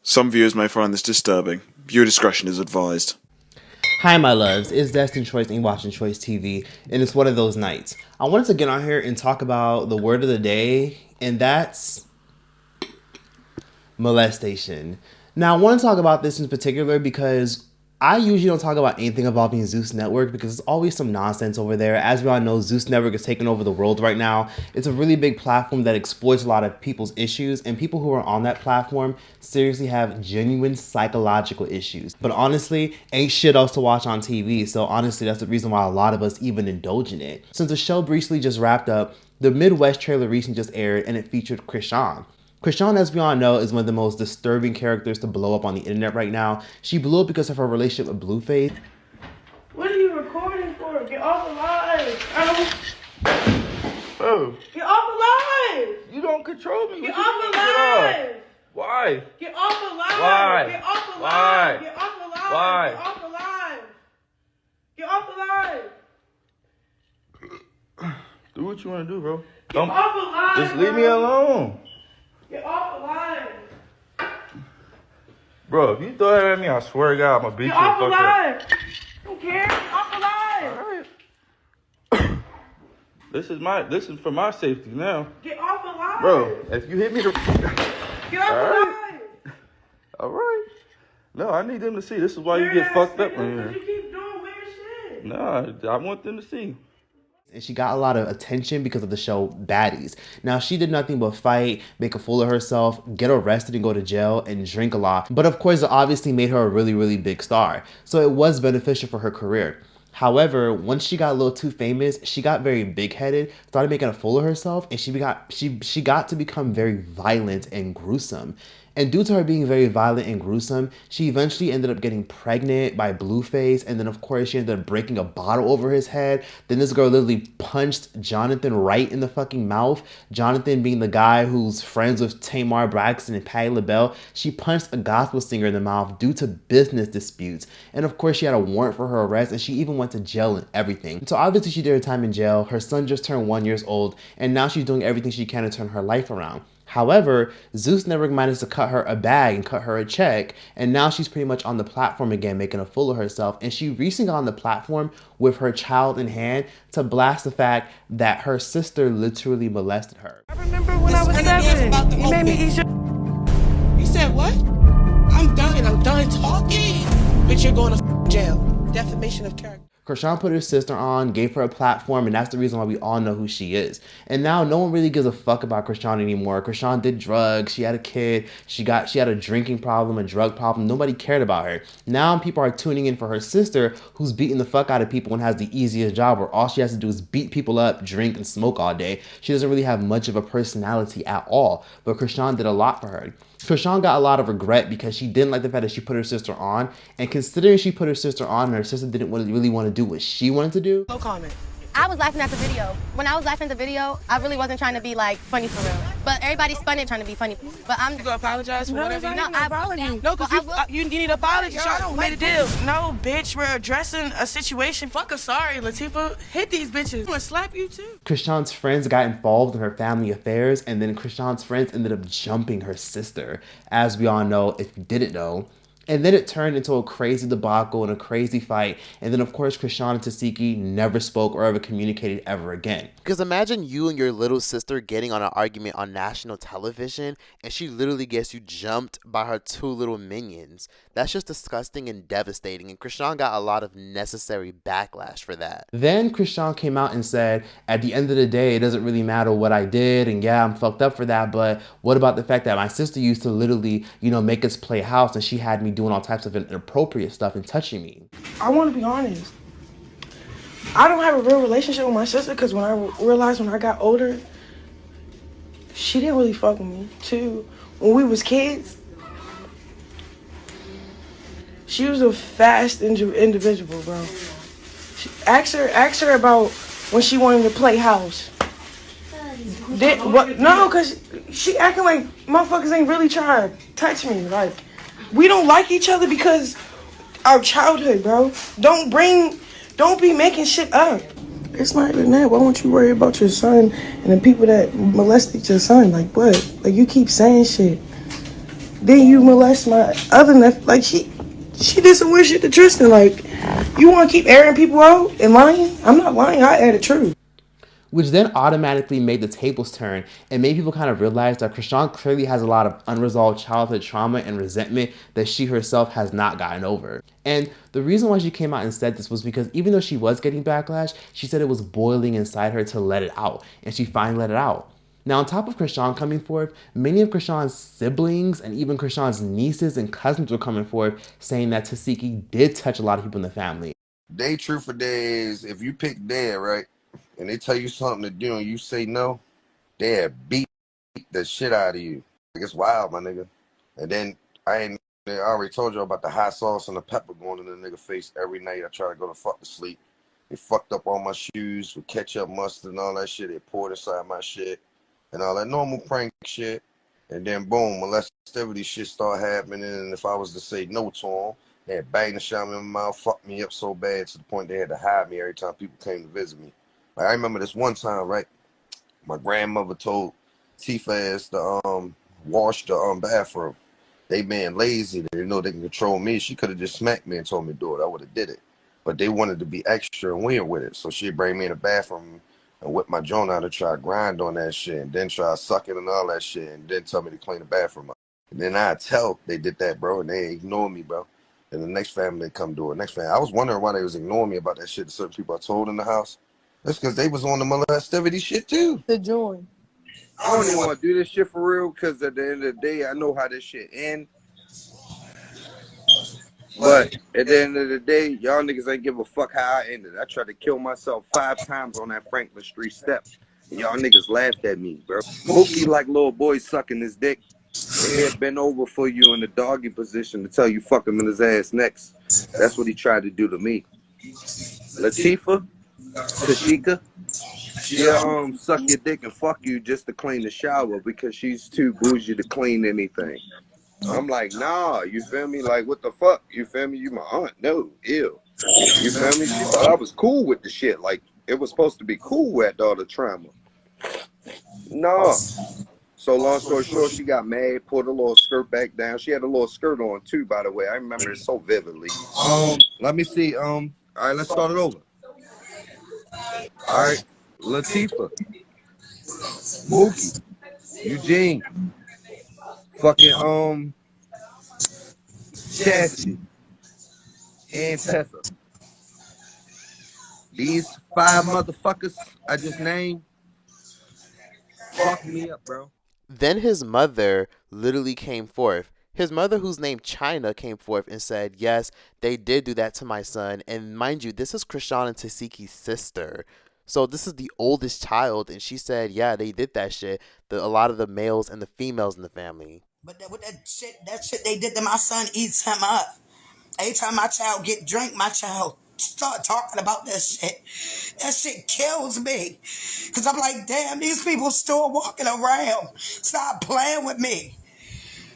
Some viewers may find this disturbing. Viewer discretion is advised. Hi my loves, it's Destined Choice and you're watching Choice TV, and it's one of those nights. I wanted to get on here and talk about the word of the day, and that's molestation. Now I want to talk about this in particular because I usually don't talk about anything involving Zeus Network because there's always some nonsense over there. As we all know, Zeus Network is taking over the world right now. It's a really big platform that exploits a lot of people's issues, and people who are on that platform seriously have genuine psychological issues. But honestly, ain't shit else to watch on TV, so honestly that's the reason why a lot of us even indulge in it. Since the show recently just wrapped up, the Midwest trailer recently just aired and it featured Chrisean. Chrisean, as we all know, is one of the most disturbing characters to blow up on the internet right now. She blew up because of her relationship with Blvd. What are you recording for? Get off the live. Bro. Get off the live. You don't control me. Get off the live. Why? Get off the live. Why? Get off the Why? live. Get off the live. Why? Get off the live. Get off the live. Do what you want to do, bro. Get off the live. Just leave me alone. Get off the live. Bro, if you throw that at me, I swear to God, I'm gonna beat you Get the off the fuck up. live. Don't care. Get off the live. Alright. This is for my safety now. Get off the live. Bro, if you hit me Get off the live. Alright. No, I need them to see. This is why you Weird get ass fucked up niggas, in 'cause here. you keep doing weird shit. Nah, I want them to see. And she got a lot of attention because of the show Baddies. Now, she did nothing but fight, make a fool of herself, get arrested and go to jail, and drink a lot. But of course, it obviously made her a really, really big star. So it was beneficial for her career. However, once she got a little too famous, she got very big-headed, started making a fool of herself, and she got to become very violent and gruesome. And due to her being very violent and gruesome, she eventually ended up getting pregnant by Blueface, and then of course she ended up breaking a bottle over his head. Then this girl literally punched Jonathan right in the fucking mouth. Jonathan being the guy who's friends with Tamar Braxton and Patti LaBelle. She punched a gospel singer in the mouth due to business disputes. And of course she had a warrant for her arrest, and she even went to jail and everything. So obviously she did her time in jail. Her son just turned 1 year old, and now she's doing everything she can to turn her life around. However, Zeus Network managed to cut her a bag and cut her a check, and now she's pretty much on the platform again, making a fool of herself. And she recently got on the platform with her child in hand to blast the fact that her sister literally molested her. I remember when I was 7. You made me eat your... You said what? I'm done talking. Bitch, you're going to jail. Defamation of character. Chrisean put her sister on, gave her a platform, and that's the reason why we all know who she is. And now no one really gives a fuck about Chrisean anymore. Chrisean did drugs, she had a kid, she had a drinking problem, a drug problem. Nobody cared about her. Now people are tuning in for her sister, who's beating the fuck out of people and has the easiest job where all she has to do is beat people up, drink, and smoke all day. She doesn't really have much of a personality at all, but Chrisean did a lot for her. Chrisean got a lot of regret because she didn't like the fact that she put her sister on, and considering she put her sister on and her sister didn't really want to do what she wanted to do. No comment. I was laughing at the video. When I was laughing at the video, I really wasn't trying to be like funny for real. But everybody spun it trying to be funny. But I'm You gonna apologize for whatever you no, I apologize. No, because you need an apology. Y'all made a deal. No, bitch, we're addressing a situation. Fuck a sorry, Latifah. Hit these bitches. I'm gonna slap you too. Chrisean's friends got involved in her family affairs, and then Chrisean's friends ended up jumping her sister, as we all know if you didn't know. And then it turned into a crazy debacle and a crazy fight. And then, of course, Chrisean and Tesehki never spoke or ever communicated ever again. Because imagine you and your little sister getting on an argument on national television, and she literally gets you jumped by her 2 little minions. That's just disgusting and devastating. And Chrisean got a lot of necessary backlash for that. Then Chrisean came out and said, at the end of the day, it doesn't really matter what I did. And yeah, I'm fucked up for that. But what about the fact that my sister used to literally, make us play house, and she had me doing all types of inappropriate stuff and touching me. I want to be honest. I don't have a real relationship with my sister because when I realized when I got older, she didn't really fuck with me. Too, when we was kids, she was a fast individual, bro. Ask her about when she wanted to play house. No, because she acting like motherfuckers ain't really trying to touch me. Like, we don't like each other because our childhood, bro. Don't be making shit up. It's not even that. Why won't you worry about your son and the people that molested your son? Like, what? Like, you keep saying shit. then you molest my other nephew. Like, she did some weird shit to Tristan. Like, you want to keep airing people out and lying? I'm not lying. I air the truth. Which then automatically made the tables turn and made people kind of realize that Chrisean clearly has a lot of unresolved childhood trauma and resentment that she herself has not gotten over. And the reason why she came out and said this was because even though she was getting backlash, she said it was boiling inside her to let it out, and she finally let it out. Now, on top of Chrisean coming forth, many of Chrisean's siblings and even Chrisean's nieces and cousins were coming forth saying that Tesehki did touch a lot of people in the family. They truth for days, if you pick dead, right, and they tell you something to do and you say no, they beat the shit out of you. Like, it's wild, my nigga. And then I already told you about the hot sauce and the pepper going in the nigga face every night. I try to go to fuck to sleep. They fucked up all my shoes with ketchup, mustard, and all that shit. They poured inside my shit and all that normal prank shit. And then boom, molestivity shit start happening. And if I was to say no to them, they had banged the shit in my mouth, fucked me up so bad to the point they had to hide me every time people came to visit me. Like, I remember this one time, right? My grandmother told Tifa ass to wash the bathroom. They being lazy, they know they can control me. She could have just smacked me and told me to do it. I would have did it. But they wanted to be extra and weird with it. So she'd bring me in the bathroom and whip my joint out and try to grind on that shit and then try to suck it and all that shit and then tell me to clean the bathroom up. And then I'd tell they did that, bro, and they ignored me, bro. And the next family come do it. Next family, I was wondering why they was ignoring me about that shit to certain people I told in the house. That's because they was on the molestivity shit too. The join. I don't even want to do this shit for real because at the end of the day, I know how this shit end. But at the end of the day, y'all niggas ain't give a fuck how I ended. I tried to kill myself 5 times on that Franklin Street step. And y'all niggas laughed at me, bro. Mookie like little boy sucking his dick. He had been over for you in the doggy position to tell you fuck him in his ass next. That's what he tried to do to me. Latifah, Tashika, she'll suck your dick and fuck you just to clean the shower because she's too bougie to clean anything. I'm like, nah, you feel me? Like, what the fuck? You feel me? You my aunt? No, ew. You feel me? She thought I was cool with the shit. Like, it was supposed to be cool at all the trauma. No. So long story short, she got mad, pulled a little skirt back down. She had a little skirt on too, by the way. I remember it so vividly. Let me see. All right, let's start it over. All right, Latifah, Mookie, Eugene, fucking Chastity, and Tessa. These 5 motherfuckers I just named fuck me up, bro. Then his mother literally came forth. His mother, who's named China, came forth and said, yes, they did do that to my son. And mind you, this is Chrisean and Tesehki's sister. So this is the oldest child. And she said, yeah, they did that shit. A lot of the males and the females in the family. But with that shit they did to my son eats him up. Every time my child get drink, my child start talking about that shit. That shit kills me. Because I'm like, damn, these people still walking around. Stop playing with me.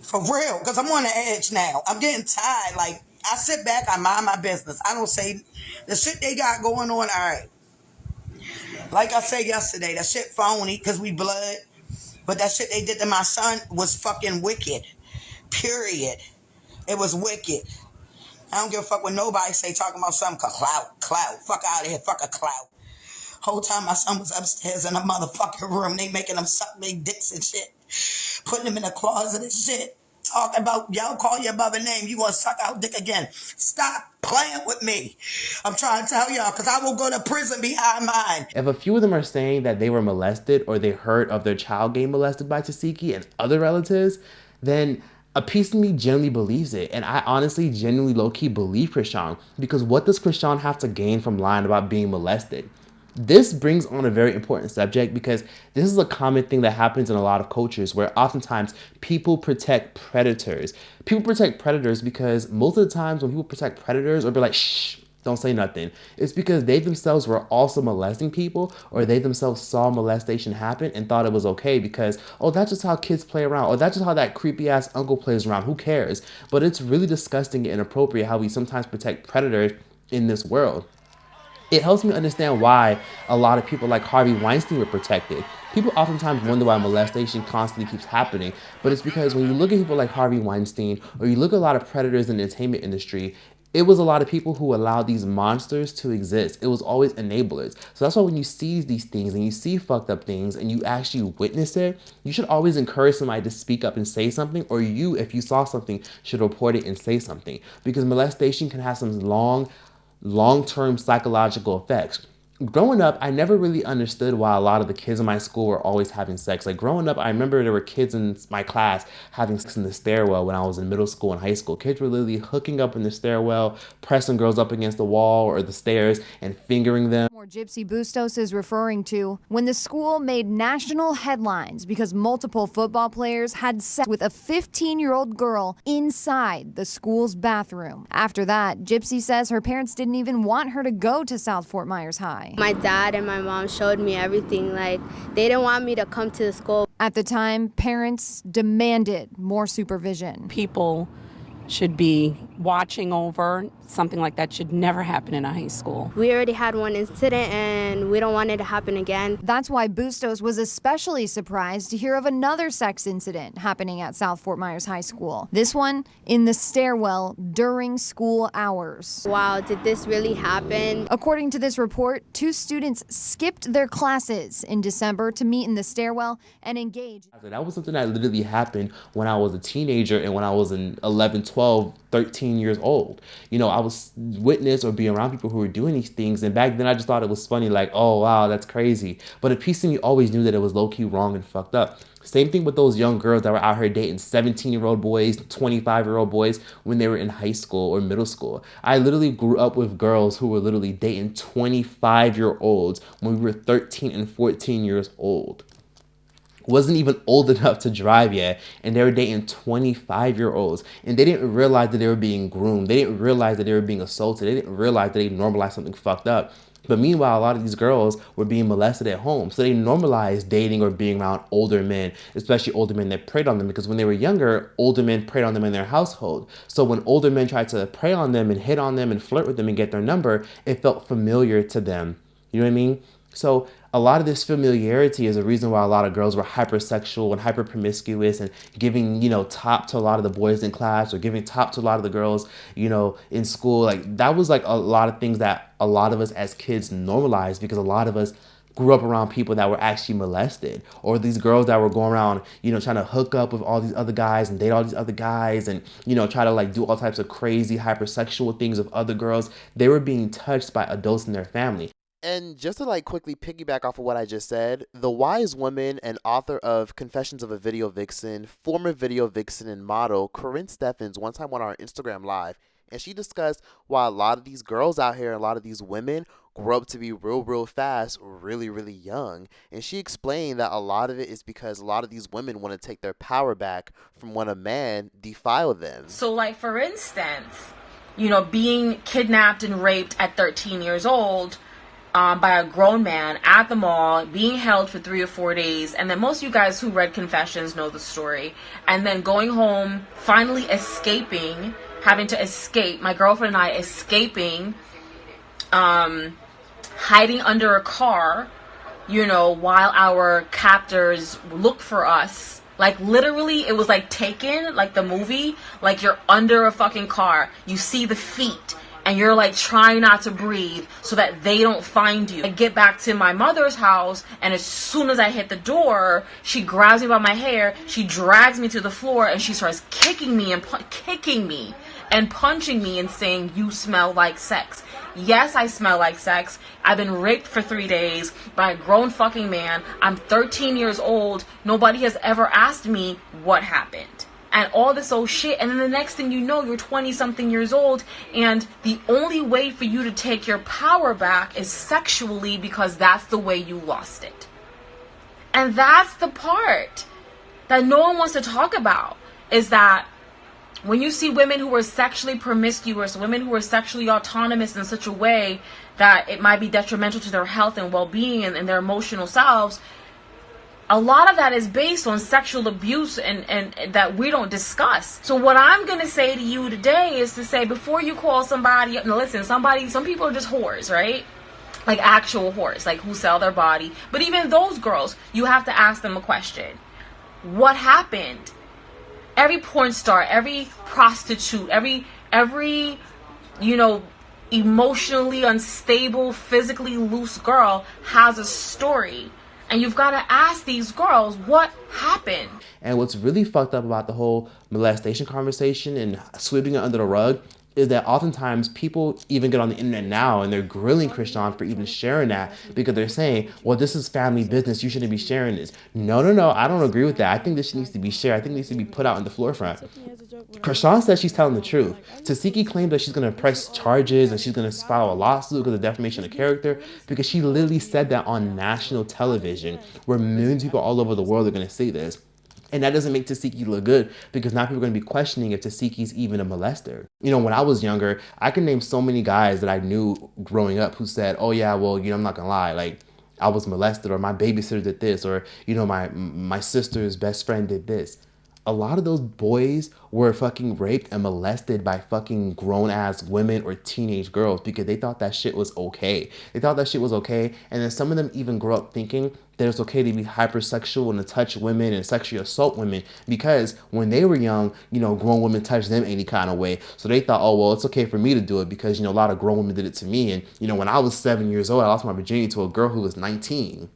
For real. Because I'm on the edge now. I'm getting tired. Like, I sit back, I mind my business. I don't say the shit they got going on, all right. Like I said yesterday, that shit phony because we blood. But that shit they did to my son was fucking wicked. Period. It was wicked. I don't give a fuck what nobody say talking about something clout. Fuck out of here, fuck a clout. Whole time my son was upstairs in a motherfucking room. They making him suck big dicks and shit. Putting him in the closet and shit. Talking about, y'all call your mother name. You want to suck out dick again. Stop playing with me. I'm trying to tell y'all because I will go to prison behind mine. If a few of them are saying that they were molested or they heard of their child getting molested by Tesehki and other relatives, then a piece of me genuinely believes it. And I honestly, genuinely, low-key believe Chrisean. Because what does Chrisean have to gain from lying about being molested? This brings on a very important subject because this is a common thing that happens in a lot of cultures where oftentimes people protect predators. People protect predators because most of the times when people protect predators or be like, shh, don't say nothing, it's because they themselves were also molesting people or they themselves saw molestation happen and thought it was okay because, oh, that's just how kids play around or that's just how that creepy ass uncle plays around. Who cares? But it's really disgusting and inappropriate how we sometimes protect predators in this world. It helps me understand why a lot of people like Harvey Weinstein were protected. People oftentimes wonder why molestation constantly keeps happening, but it's because when you look at people like Harvey Weinstein, or you look at a lot of predators in the entertainment industry, it was a lot of people who allowed these monsters to exist. It was always enablers. So that's why when you see these things and you see fucked up things and you actually witness it, you should always encourage somebody to speak up and say something, or you, if you saw something, should report it and say something. Because molestation can have some long-term psychological effects. Growing up, I never really understood why a lot of the kids in my school were always having sex. Like growing up, I remember there were kids in my class having sex in the stairwell when I was in middle school and high school. Kids were literally hooking up in the stairwell, pressing girls up against the wall or the stairs and fingering them. More Gypsy Bustos is referring to when the school made national headlines because multiple football players had sex with a 15-year-old girl inside the school's bathroom. After that, Gypsy says her parents didn't even want her to go to South Fort Myers High. My dad and my mom showed me everything. Like, they didn't want me to come to the school. At the time, parents demanded more supervision. People should be watching over. Something like that should never happen in a high school. We already had one incident and we don't want it to happen again. That's why Bustos was especially surprised to hear of another sex incident happening at South Fort Myers High School. This one in the stairwell during school hours. Wow, did this really happen? According to this report, 2 students skipped their classes in December to meet in the stairwell and engage. That was something that literally happened when I was a teenager and when I was in 11, 12, 13 years old. You know, I was witness or being around people who were doing these things, and back then I just thought it was funny, like, oh wow, that's crazy. But a piece of me always knew that it was low-key wrong and fucked up. Same thing with those young girls that were out here dating 17-year-old boys, 25-year-old boys when they were in high school or middle school. I literally grew up with girls who were literally dating 25-year-olds when we were 13 and 14 years old. Wasn't even old enough to drive yet, and they were dating 25-year-olds, and they didn't realize that they were being groomed. They didn't realize that they were being assaulted. They didn't realize that they normalized something fucked up. But meanwhile, a lot of these girls were being molested at home, so they normalized dating or being around older men, especially older men that preyed on them, because when they were younger, older men preyed on them in their household. So when older men tried to prey on them and hit on them and flirt with them and get their number, it felt familiar to them. You know what I mean? So a lot of this familiarity is a reason why a lot of girls were hypersexual and hyper promiscuous and giving, you know, top to a lot of the boys in class or giving top to a lot of the girls, you know, in school. Like that was like a lot of things that a lot of us as kids normalized, because a lot of us grew up around people that were actually molested, or these girls that were going around, you know, trying to hook up with all these other guys and date all these other guys and, you know, try to like do all types of crazy hypersexual things with other girls. They were being touched by adults in their family. And just to like quickly piggyback off of what I just said, the wise woman and author of Confessions of a Video Vixen, former video vixen and model, Corinne Steffens, one time on our Instagram Live, and she discussed why a lot of these girls out here, a lot of these women grow up to be real fast, really young. And she explained that a lot of it is because a lot of these women want to take their power back from when a man defiled them. So like, for instance, you know, being kidnapped and raped at 13 years old, by a grown man at the mall, being held for 3 or 4 days, and then most of you guys who read Confessions know the story, and then going home, finally escaping, having to escape, my girlfriend and I escaping, hiding under a car, you know, while our captors look for us. Like literally, it was like Taken, like the movie, like you're under a fucking car, you see the feet, and you're like trying not to breathe so that they don't find you. I get back to my mother's house, and as soon as I hit the door, she grabs me by my hair, she drags me to the floor, and she starts kicking me and punching me and saying, "You smell like sex." Yes, I smell like sex. I've been raped for 3 days by a grown fucking man. I'm 13 years old. Nobody has ever asked me what happened. And all this old shit, and then the next thing you know, you're 20-something years old, and the only way for you to take your power back is sexually, because that's the way you lost it. And that's the part that no one wants to talk about, is that when you see women who are sexually promiscuous, women who are sexually autonomous in such a way that it might be detrimental to their health and well-being and their emotional selves, a lot of that is based on sexual abuse and that we don't discuss. So what I'm going to say to you today is to say, before you call somebody, now listen, some people are just whores, right? like actual whores, like who sell their body. But even those girls, you have to ask them a question. What happened? Every porn star, every prostitute, every you know, emotionally unstable, physically loose girl has a story. And you've got to ask these girls, what happened? And what's really fucked up about the whole molestation conversation and sweeping it under the rug is that oftentimes people even get on the internet now and they're grilling Chrisean for even sharing that because they're saying, well, this is family business. You shouldn't be sharing this. No, I don't agree with that. I think this needs to be shared. I think it needs to be put out in the forefront. Chrisean says she's telling the truth. Tesehki claims that she's going to press charges and she's going to file a lawsuit because of defamation of character because she literally said that on national television where millions of people all over the world are going to see this. And that doesn't make Tesehki look good because now people are going to be questioning if Tesehki's even a molester. You know, when I was younger, I can name so many guys that I knew growing up who said, oh yeah, well, you know, I'm not going to lie. Like, I was molested, or my babysitter did this, or, you know, my sister's best friend did this. A lot of those boys were fucking raped and molested by fucking grown-ass women or teenage girls because they thought that shit was okay. They thought that shit was okay, and then some of them even grew up thinking that it's okay to be hypersexual and to touch women and sexually assault women because when they were young, you know, grown women touched them any kind of way. So they thought, oh, well, it's okay for me to do it because, you know, a lot of grown women did it to me. And, you know, when I was 7 years old, I lost my virginity to a girl who was 19.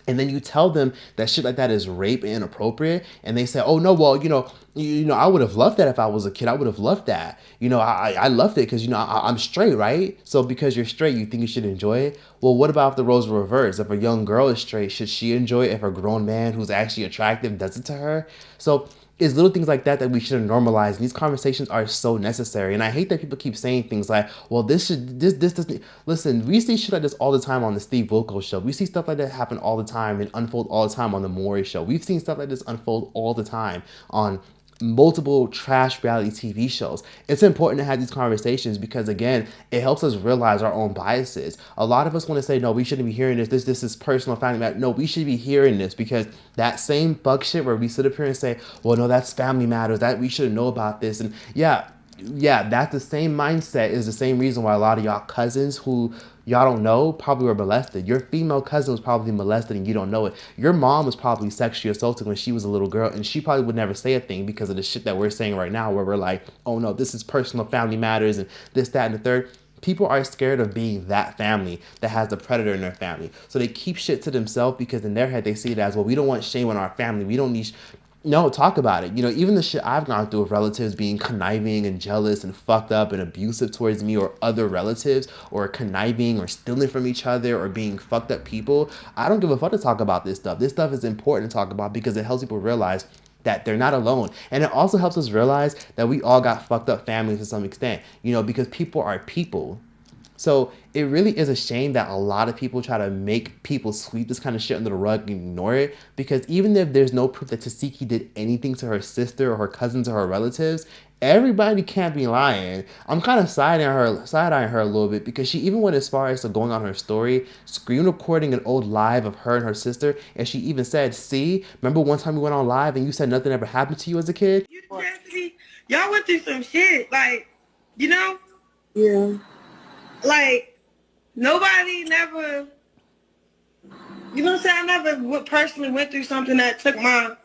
And then you tell them that shit like that is rape and inappropriate, and they say, "Oh no, well, you know, I would have loved that if I was a kid. I would have loved that. You know, I loved it because, you know, I'm straight, right? So because you're straight, you think you should enjoy it. Well, what about if the roles were reversed? If a young girl is straight, should she enjoy it if a grown man who's actually attractive does it to her? So it's little things like that that we should normalize. And these conversations are so necessary. And I hate that people keep saying things like, well, this doesn't. Listen, we see shit like this all the time on the Steve Wilkos show. We see stuff like that happen all the time and unfold all the time on the Maury show. We've seen stuff like this unfold all the time on multiple trash reality TV shows. It's important to have these conversations because, again, it helps us realize our own biases. A lot of us want to say, no, we shouldn't be hearing this. This is personal family matter. No, we should be hearing this because that same fuck shit where we sit up here and say, well, no, that's family matters, that we should know about this. And yeah, that's the same mindset is the same reason why a lot of y'all cousins who y'all don't know probably were molested. Your female cousin was probably molested and you don't know it. Your mom was probably sexually assaulted when she was a little girl and she probably would never say a thing because of the shit that we're saying right now where we're like, oh no, this is personal family matters and this, that, and the third. People are scared of being that family that has the predator in their family. So they keep shit to themselves because in their head they see it as, well, we don't want shame on our family. We don't need... No, talk about it. You know, even the shit I've gone through with relatives being conniving and jealous and fucked up and abusive towards me or other relatives or conniving or stealing from each other or being fucked up people. I don't give a fuck to talk about this stuff. This stuff is important to talk about because it helps people realize that they're not alone. And it also helps us realize that we all got fucked up families to some extent, you know, because people are people. So it really is a shame that a lot of people try to make people sweep this kind of shit under the rug and ignore it. Because even if there's no proof that Tesehki did anything to her sister or her cousins or her relatives, everybody can't be lying. I'm kind of side-eyeing her a little bit because she even went as far as to going on her story, screen recording an old live of her and her sister. And she even said, see, remember one time we went on live and you said nothing ever happened to you as a kid? Y'all went through some shit, like, you know? Yeah. Like, nobody never, you know what I'm saying? I never personally went through something that took my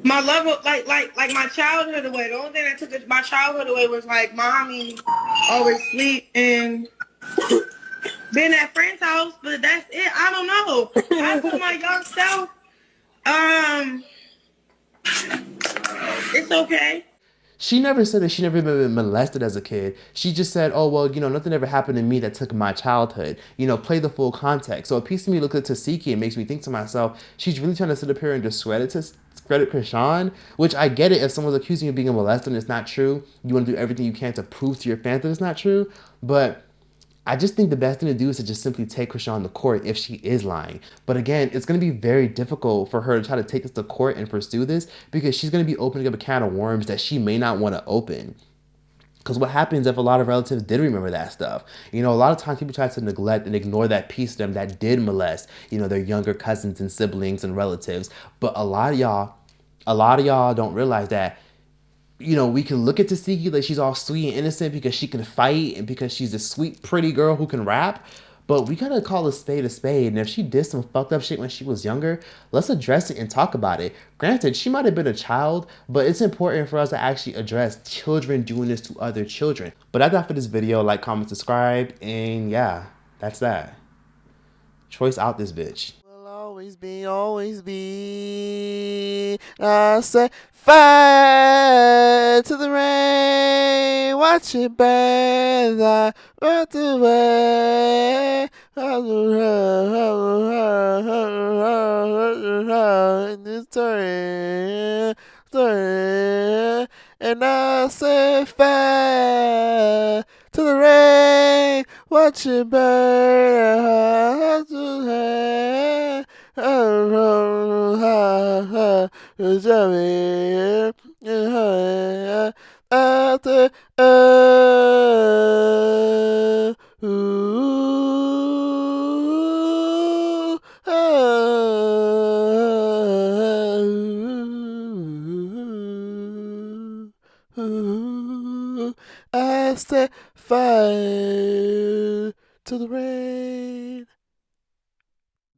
level, like my childhood away. The only thing that took my childhood away was like mommy always sleep and being at friend's house, but that's it. I don't know. I told my young self, it's okay. She never said that she never been molested as a kid. She just said, oh, well, you know, nothing ever happened to me that took my childhood. You know, play the full context. So a piece of me looks at Tesehki and makes me think to myself, she's really trying to sit up here and discredit Chrisean, which I get it. If someone's accusing you of being a molester and it's not true, you want to do everything you can to prove to your fans that it's not true. But I just think the best thing to do is to just simply take Chrisean to court if she is lying. But again, it's going to be very difficult for her to try to take this to court and pursue this because she's going to be opening up a can of worms that she may not want to open. Because what happens if a lot of relatives did remember that stuff? You know, a lot of times people try to neglect and ignore that piece of them that did molest, you know, their younger cousins and siblings and relatives. But a lot of y'all don't realize that you know, we can look at Tesehki like she's all sweet and innocent because she can fight and because she's a sweet, pretty girl who can rap. But we gotta call a spade a spade. And if she did some fucked up shit when she was younger, let's address it and talk about it. Granted, she might have been a child, but it's important for us to actually address children doing this to other children. But that's that for this video. Like, comment, subscribe, and yeah, that's that. Choice out this bitch. Always be. I say fire to the rain, watch it burn, I right away. In this story, and I say fire to the rain, watch it burn. I set fire to the rain.